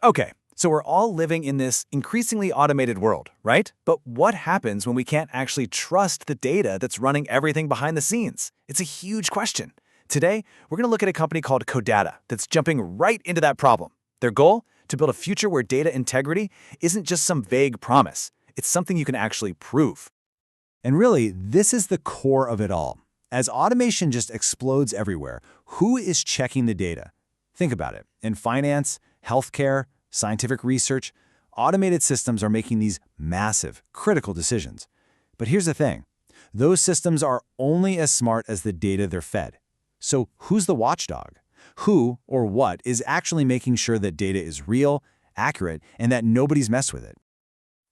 Okay, so we're all living in this increasingly automated world, right? But what happens when we can't actually trust the data that's running everything behind the scenes? It's a huge question. Today, we're going to look at a company called Codatta that's jumping right into that problem. Their goal? To build a future where data integrity isn't just some vague promise. It's something you can actually prove. And really, this is the core of it all. As automation just explodes everywhere, who is checking the data? Think about it. In finance, healthcare, scientific research, automated systems are making these massive, critical decisions. But here's the thing. Those systems are only as smart as the data they're fed. So who's the watchdog? Who or what is actually making sure that data is real, accurate, and that nobody's messed with it?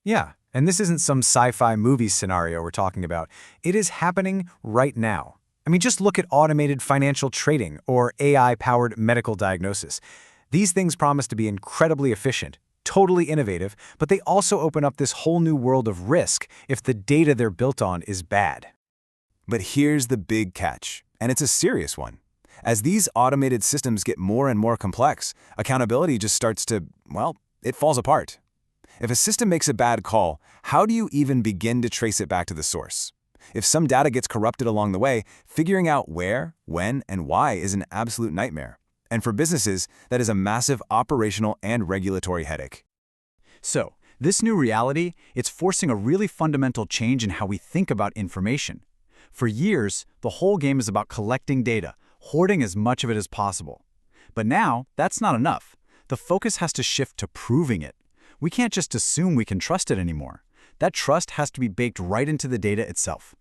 Yeah, and this isn't some sci-fi movie scenario we're talking about. It is happening right now. I mean, just look at automated financial trading or AI-powered medical diagnosis. These things promise to be incredibly efficient, totally innovative, but they also open up this whole new world of risk if the data they're built on is bad. But here's the big catch, and it's a serious one. As these automated systems get more and more complex, accountability just starts to, well, it falls apart. If a system makes a bad call, how do you even begin to trace it back to the source? If some data gets corrupted along the way, figuring out where, when, and why is an absolute nightmare. And for businesses, that is a massive operational and regulatory headache. So, this new reality, it's forcing a really fundamental change in how we think about information. For years, the whole game is about collecting data, hoarding as much of it as possible. But now, that's not enough. The focus has to shift to proving it. We can't just assume we can trust it anymore. That trust has to be baked right into the data itself.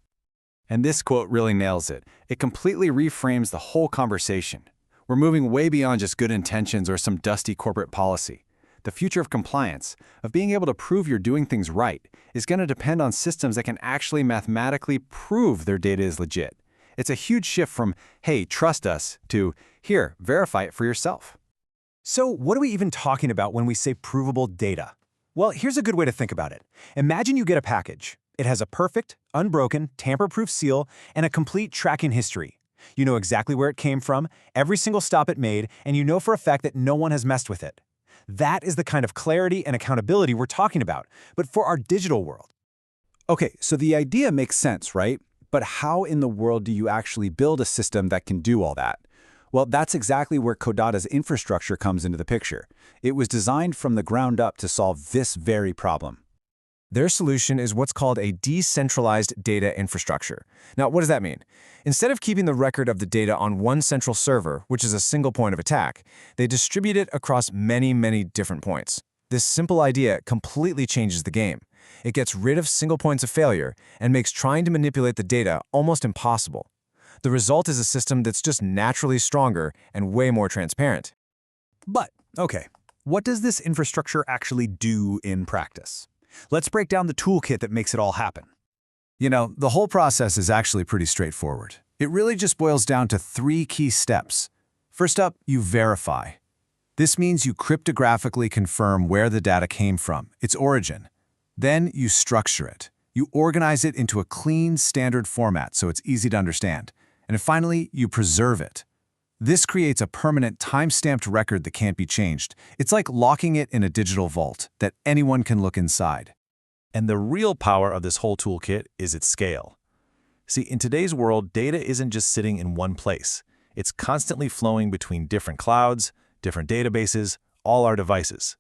And this quote really nails it. It completely reframes the whole conversation. We're moving way beyond just good intentions or some dusty corporate policy. The future of compliance, of being able to prove you're doing things right, is going to depend on systems that can actually mathematically prove their data is legit. It's a huge shift from, hey, trust us, to, here, verify it for yourself. So what are we even talking about when we say provable data? Well, here's a good way to think about it. Imagine you get a package. It has a perfect, unbroken, tamper-proof seal and a complete tracking history. You know exactly where it came from, every single stop it made, and you know for a fact that no one has messed with it. That is the kind of clarity and accountability we're talking about, but for our digital world. Okay, so the idea makes sense, right? But how in the world do you actually build a system that can do all that? Well, that's exactly where Codatta's infrastructure comes into the picture. It was designed from the ground up to solve this very problem. Their solution is what's called a decentralized data infrastructure. Now, what does that mean? Instead of keeping the record of the data on one central server, which is a single point of attack, they distribute it across many different points. This simple idea completely changes the game. It gets rid of single points of failure and makes trying to manipulate the data almost impossible. The result is a system that's just naturally stronger and way more transparent. But, okay, what does this infrastructure actually do in practice? Let's break down the toolkit that makes it all happen. You know, the whole process is actually pretty straightforward. It really just boils down to 3 key steps. First up, you verify. This means you cryptographically confirm where the data came from, its origin. Then you structure it. You organize it into a clean, standard format so it's easy to understand. And finally, you preserve it. This creates a permanent time-stamped record that can't be changed. It's like locking it in a digital vault that anyone can look inside. And the real power of this whole toolkit is its scale. See, in today's world, data isn't just sitting in one place. It's constantly flowing between different clouds, different databases, all our devices.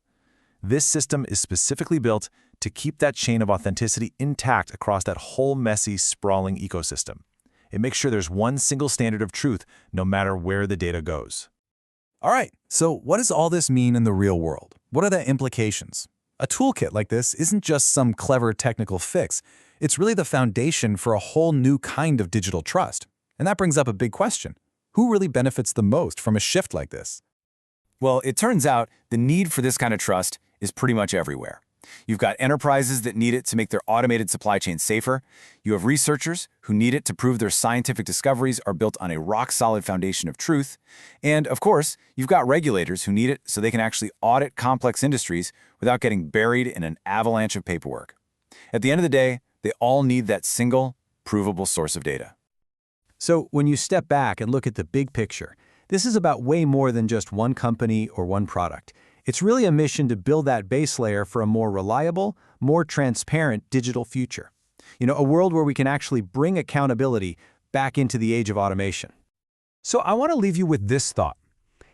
This system is specifically built to keep that chain of authenticity intact across that whole messy, sprawling ecosystem. It makes sure there's one single standard of truth no matter where the data goes. All right, so what does all this mean in the real world? What are the implications? A toolkit like this isn't just some clever technical fix. It's really the foundation for a whole new kind of digital trust. And that brings up a big question. Who really benefits the most from a shift like this? Well, it turns out the need for this kind of trust is pretty much everywhere. You've got enterprises that need it to make their automated supply chain safer. You have researchers who need it to prove their scientific discoveries are built on a rock-solid foundation of truth. And, of course, you've got regulators who need it so they can actually audit complex industries without getting buried in an avalanche of paperwork. At the end of the day, they all need that single, provable source of data. So when you step back and look at the big picture, this is about way more than just one company or one product. It's really a mission to build that base layer for a more reliable, more transparent digital future. A world where we can actually bring accountability back into the age of automation. So I want to leave you with this thought.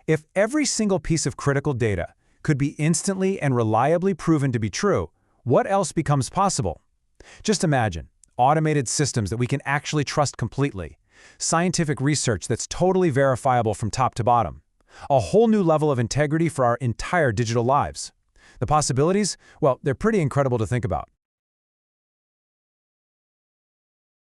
If every single piece of critical data could be instantly and reliably proven to be true, what else becomes possible? Just imagine automated systems that we can actually trust completely, scientific research that's totally verifiable from top to bottom, a whole new level of integrity for our entire digital lives. The possibilities, well, they're pretty incredible to think about.